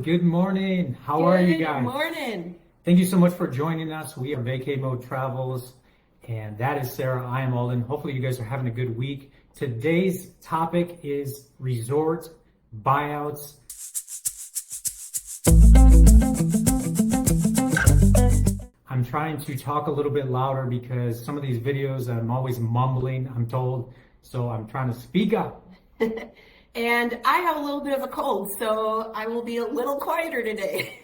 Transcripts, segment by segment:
good morning. How are you guys? Good morning. Thank you so much for joining us. We are Vacay Mode Travels, and that is Sarah. I am Alden. Hopefully you guys are having a good week. Today's topic is resort buyouts. I'm trying to talk a little bit louder because some of these videos I'm always mumbling, I'm told, so I'm trying to speak up. And I have a little bit of a cold, so I will be a little quieter today.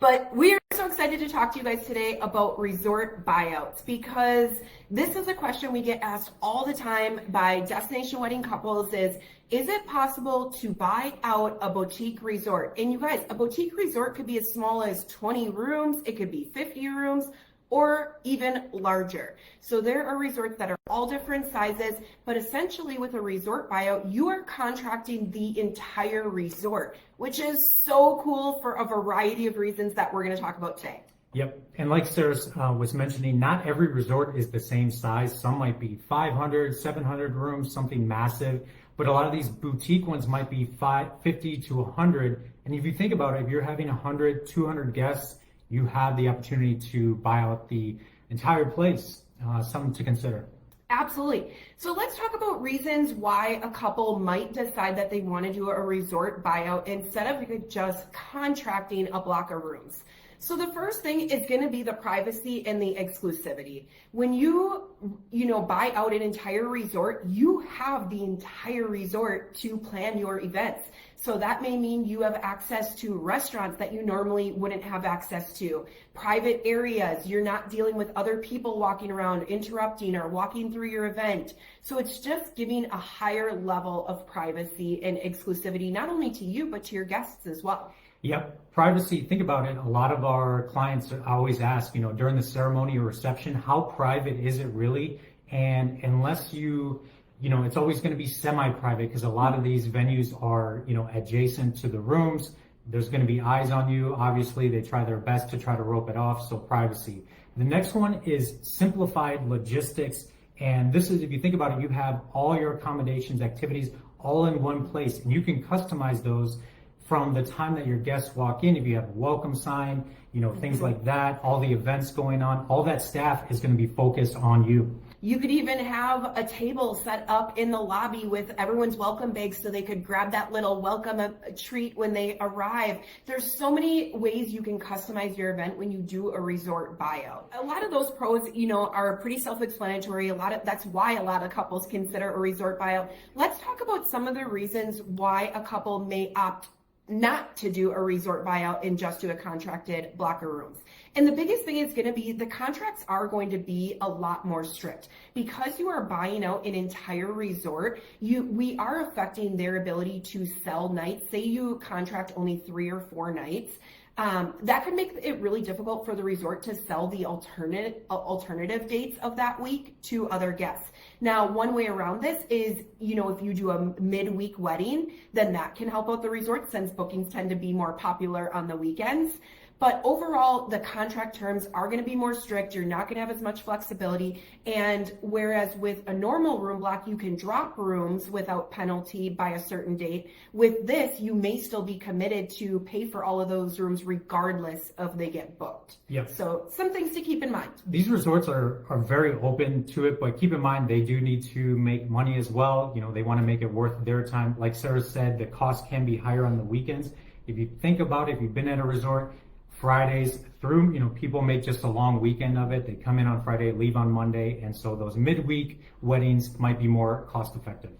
But we are so excited to talk to you guys today about resort buyouts because this is a question we get asked all the time by destination wedding couples is it possible to buy out a boutique resort? And you guys, a boutique resort could be as small as 20 rooms, it could be 50 rooms, or even larger. So there are resorts that are all different sizes, but essentially with a resort buyout, you are contracting the entire resort, which is so cool for a variety of reasons that we're gonna talk about today. Yep, and like Sarah was mentioning, not every resort is the same size. Some might be 500, 700 rooms, something massive, but a lot of these boutique ones might be 50 to 100. And if you think about it, if you're having 100, 200 guests, you have the opportunity to buy out the entire place. Something to consider. Absolutely. So let's talk about reasons why a couple might decide that they want to do a resort buyout instead of just contracting a block of rooms. So the first thing is going to be the privacy and the exclusivity. When you buy out an entire resort, you have the entire resort to plan your events. So that may mean you have access to restaurants that you normally wouldn't have access to, private areas. You're not dealing with other people walking around, interrupting or walking through your event. So it's just giving a higher level of privacy and exclusivity, not only to you, but to your guests as well. Yep, privacy, think about it. A lot of our clients always ask, during the ceremony or reception, how private is it really? And unless it's always going to be semi-private because a lot of these venues are, adjacent to the rooms. There's going to be eyes on you. Obviously, they try their best to try to rope it off, so privacy. The next one is simplified logistics. And this is, if you think about it, you have all your accommodations, activities, all in one place, and you can customize those from the time that your guests walk in. If you have a welcome sign, things like that, all the events going on, all that staff is going to be focused on you. You could even have a table set up in the lobby with everyone's welcome bags so they could grab that little welcome treat when they arrive. There's so many ways you can customize your event when you do a resort buyout. A lot of those pros, are pretty self-explanatory. That's why a lot of couples consider a resort buyout. Let's talk about some of the reasons why a couple may opt not to do a resort buyout and just do a contracted block of rooms. And the biggest thing is going to be the contracts are going to be a lot more strict because you are buying out an entire resort. We are affecting their ability to sell nights. Say you contract only 3 or 4 nights. That could make it really difficult for the resort to sell the alternative dates of that week to other guests. Now, one way around this is, if you do a midweek wedding, then that can help out the resort since bookings tend to be more popular on the weekends. But overall, the contract terms are going to be more strict. You're not going to have as much flexibility. And whereas with a normal room block, you can drop rooms without penalty by a certain date. With this, you may still be committed to pay for all of those rooms regardless of they get booked. Yep. So some things to keep in mind. These resorts are very open to it, but keep in mind they do need to make money as well. They want to make it worth their time. Like Sarah said, the cost can be higher on the weekends. If you think about it, if you've been at a resort, Fridays through, people make just a long weekend of it. They come in on Friday, leave on Monday. And so those midweek weddings might be more cost effective.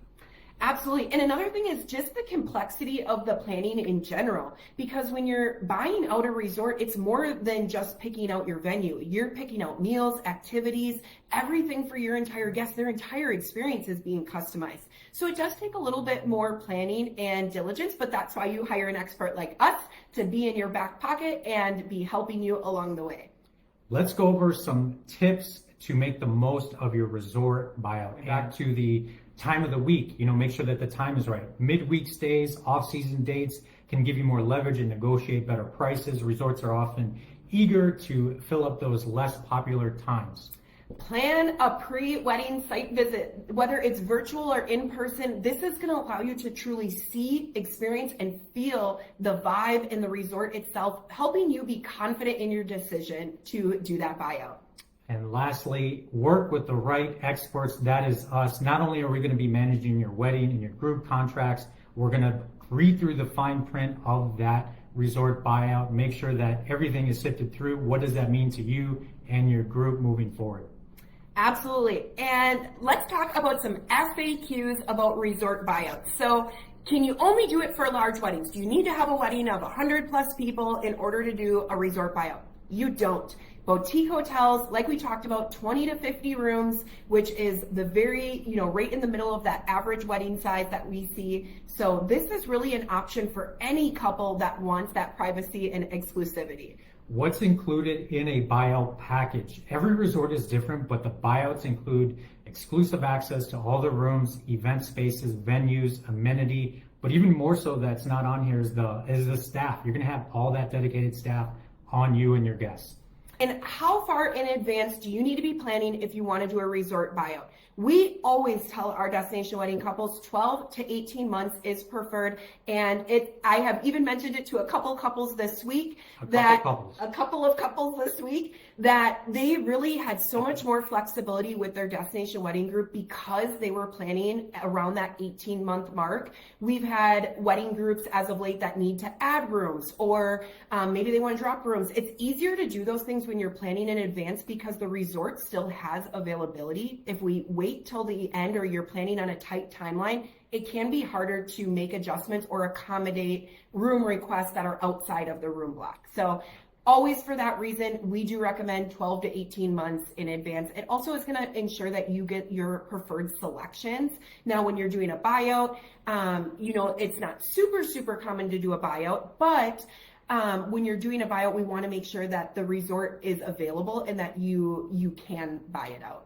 Absolutely. And another thing is just the complexity of the planning in general, because when you're buying out a resort, it's more than just picking out your venue. You're picking out meals, activities, everything for your entire guest. Their entire experience is being customized. So it does take a little bit more planning and diligence, but that's why you hire an expert like us to be in your back pocket and be helping you along the way. Let's go over some tips to make the most of your resort buyout. Back to the time of the week, make sure that the time is right. Midweek stays, off-season dates can give you more leverage and negotiate better prices. Resorts are often eager to fill up those less popular times. Plan a pre-wedding site visit, whether it's virtual or in person. This is going to allow you to truly see, experience, and feel the vibe in the resort itself, helping you be confident in your decision to do that buyout. And lastly, work with the right experts. That is us. Not only are we going to be managing your wedding and your group contracts, we're going to read through the fine print of that resort buyout, make sure that everything is sifted through. What does that mean to you and your group moving forward? Absolutely. And let's talk about some FAQs about resort buyouts. So can you only do it for large weddings? Do you need to have a wedding of 100 plus people in order to do a resort buyout? You don't. Boutique hotels, like we talked about, 20 to 50 rooms, which is the very, right in the middle of that average wedding size that we see. So this is really an option for any couple that wants that privacy and exclusivity. What's included in a buyout package? Every resort is different, but the buyouts include exclusive access to all the rooms, event spaces, venues, amenity, but even more so that's not on here is the staff. You're gonna have all that dedicated staff on you and your guests. And how far in advance do you need to be planning if you want to do a resort buyout? We always tell our destination wedding couples 12 to 18 months is preferred. And I have even mentioned it to a couple of couples this week that they really had so much more flexibility with their destination wedding group because they were planning around that 18-month mark. We've had wedding groups as of late that need to add rooms or maybe they want to drop rooms. It's easier to do those things when you're planning in advance because the resort still has availability. If we wait till the end or you're planning on a tight timeline, it can be harder to make adjustments or accommodate room requests that are outside of the room block. So always for that reason, we do recommend 12 to 18 months in advance. It also is going to ensure that you get your preferred selections. Now, when you're doing a buyout, it's not super common to do a buyout, but when you're doing a buyout, we want to make sure that the resort is available and that you can buy it out.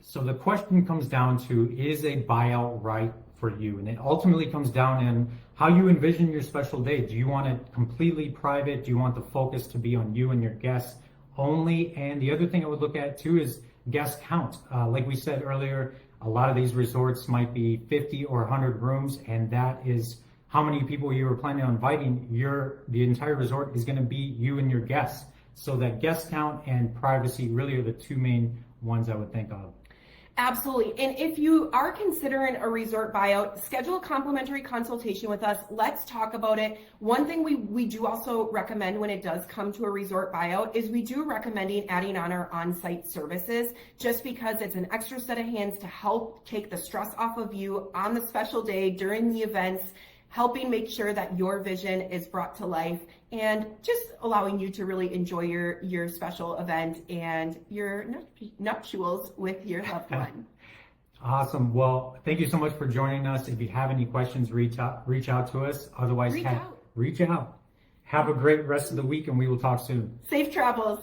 So the question comes down to, is a buyout right for you? And it ultimately comes down in how you envision your special day. Do you want it completely private? Do you want the focus to be on you and your guests only? And the other thing I would look at too is guest count. Like we said earlier, a lot of these resorts might be 50 or 100 rooms, and that is how many people you were planning on inviting. The entire resort is going to be you and your guests. So that guest count and privacy really are the two main ones I would think of. Absolutely. And if you are considering a resort buyout, schedule a complimentary consultation with us. Let's talk about it. One thing we do also recommend when it does come to a resort buyout is we do recommending adding on our on-site services just because it's an extra set of hands to help take the stress off of you on the special day during the events, helping make sure that your vision is brought to life and just allowing you to really enjoy your special event and your nuptials with your loved one. Awesome. Well, thank you so much for joining us. If you have any questions, reach out to us. Otherwise, reach out. Have a great rest of the week and we will talk soon. Safe travels.